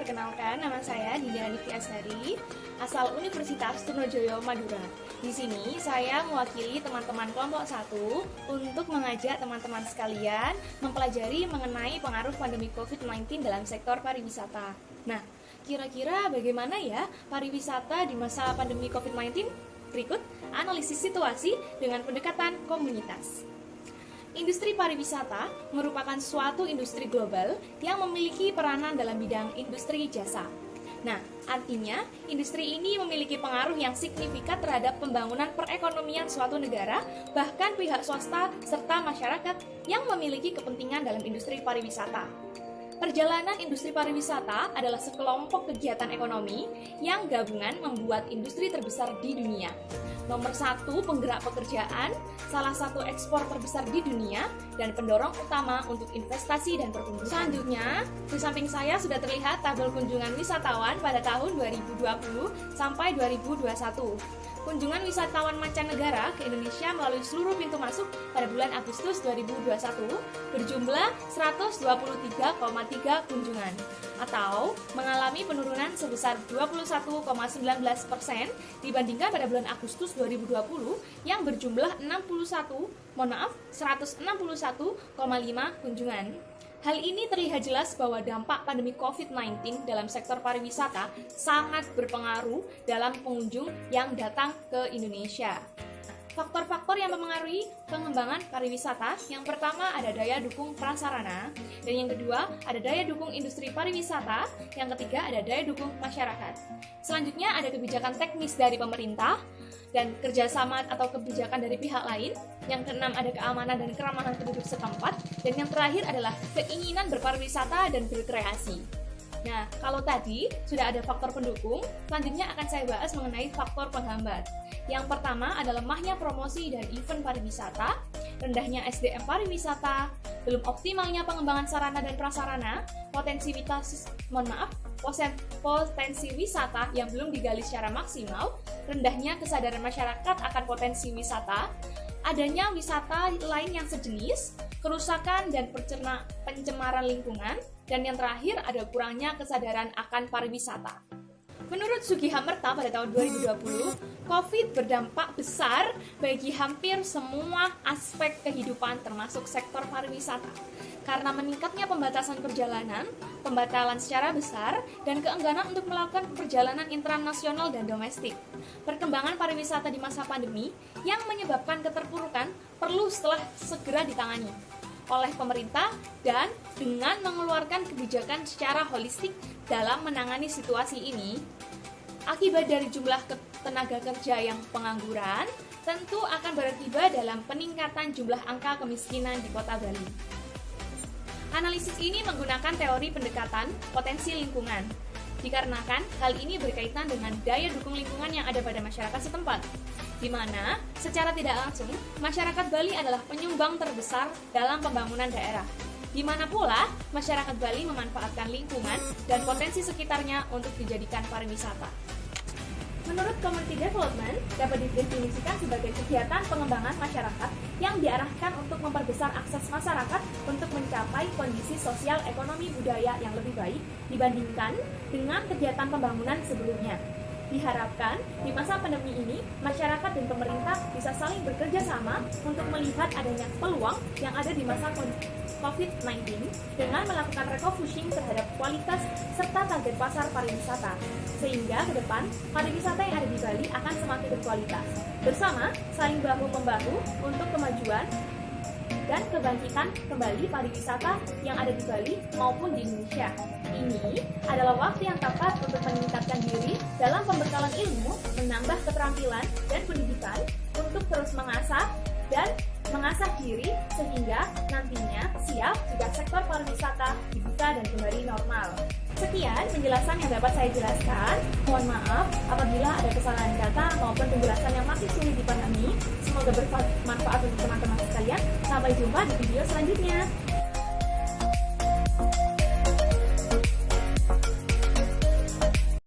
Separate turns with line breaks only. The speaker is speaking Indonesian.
Perkenalkan, nama saya Dinda Nitiasari, asal Universitas Trunojoyo, Madura. Di sini saya mewakili teman-teman kelompok 1 untuk mengajak teman-teman sekalian mempelajari mengenai pengaruh pandemi COVID-19 dalam sektor pariwisata. Nah, kira-kira bagaimana ya pariwisata di masa pandemi COVID-19? Berikut analisis situasi dengan pendekatan komunitas. Industri pariwisata merupakan suatu industri global yang memiliki peranan dalam bidang industri jasa. Nah, artinya industri ini memiliki pengaruh yang signifikan terhadap pembangunan perekonomian suatu negara, bahkan pihak swasta serta masyarakat yang memiliki kepentingan dalam industri pariwisata. Perjalanan industri pariwisata adalah sekelompok kegiatan ekonomi yang gabungan membuat industri terbesar di dunia. Nomor 1 penggerak pekerjaan, salah satu ekspor terbesar di dunia, dan pendorong utama untuk investasi dan pertumbuhan. Selanjutnya, di samping saya sudah terlihat tabel kunjungan wisatawan pada tahun 2020 sampai 2021. Kunjungan wisatawan mancanegara ke Indonesia melalui seluruh pintu masuk pada bulan Agustus 2021 berjumlah 123,3 kunjungan, atau mengalami penurunan sebesar 21,19% dibandingkan pada bulan Agustus 2020 yang berjumlah 161,5 kunjungan. Hal ini terlihat jelas bahwa dampak pandemi COVID-19 dalam sektor pariwisata sangat berpengaruh dalam pengunjung yang datang ke Indonesia. Faktor-faktor yang mempengaruhi pengembangan pariwisata, yang pertama ada daya dukung prasarana, dan yang kedua ada daya dukung industri pariwisata, yang ketiga ada daya dukung masyarakat. Selanjutnya ada kebijakan teknis dari pemerintah, dan kerjasama atau kebijakan dari pihak lain. Yang keenam ada keamanan dan keramahan penduduk setempat, dan yang terakhir adalah keinginan berpariwisata dan berkreasi. Nah, kalau tadi sudah ada faktor pendukung, selanjutnya akan saya bahas mengenai faktor penghambat. Yang pertama adalah lemahnya promosi dan event pariwisata, rendahnya SDM pariwisata, belum optimalnya pengembangan sarana dan prasarana, potensi wisata yang belum digali secara maksimal, rendahnya kesadaran masyarakat akan potensi wisata, adanya wisata lain yang sejenis, kerusakan dan pencemaran lingkungan, dan yang terakhir ada kurangnya kesadaran akan pariwisata. Menurut Sugiharto pada tahun 2020, COVID berdampak besar bagi hampir semua aspek kehidupan termasuk sektor pariwisata. Karena meningkatnya pembatasan perjalanan, pembatalan secara besar, dan keengganan untuk melakukan perjalanan internasional dan domestik. Perkembangan pariwisata di masa pandemi yang menyebabkan keterpurukan perlu segera ditangani oleh pemerintah dan dengan mengeluarkan kebijakan secara holistik dalam menangani situasi ini. Akibat dari jumlah tenaga kerja yang pengangguran tentu akan berakibat dalam peningkatan jumlah angka kemiskinan di Kota Bali. Analisis ini menggunakan teori pendekatan potensi lingkungan, dikarenakan hal ini berkaitan dengan daya dukung lingkungan yang ada pada masyarakat setempat, di mana secara tidak langsung masyarakat Bali adalah penyumbang terbesar dalam pembangunan daerah, di mana pula masyarakat Bali memanfaatkan lingkungan dan potensi sekitarnya untuk dijadikan pariwisata. Menurut Community Development, dapat didefinisikan sebagai kegiatan pengembangan masyarakat yang diarahkan untuk memperbesar akses masyarakat untuk mencapai kondisi sosial ekonomi budaya yang lebih baik dibandingkan dengan kegiatan pembangunan sebelumnya. Diharapkan di masa pandemi ini, masyarakat dan pemerintah bisa saling bekerja sama untuk melihat adanya peluang yang ada di masa COVID-19 dengan melakukan refocusing terhadap kualitas serta target pasar pariwisata, sehingga ke depan pariwisata yang ada di Bali akan semakin berkualitas. Bersama, saling bahu-membahu untuk kemajuan dan kebangkitan kembali pariwisata yang ada di Bali maupun di Indonesia. Ini adalah waktu yang tepat untuk meningkatkan diri dalam pembekalan ilmu, menambah keterampilan dan pendidikan untuk terus mengasah diri sehingga nantinya siap jika sektor pariwisata dibuka dan kembali normal. Sekian penjelasan yang dapat saya jelaskan. Mohon maaf apabila ada kesalahan kata maupun penjelasan yang masih sulit dipahami. Semoga bermanfaat untuk teman-teman sekalian. Sampai jumpa di video selanjutnya.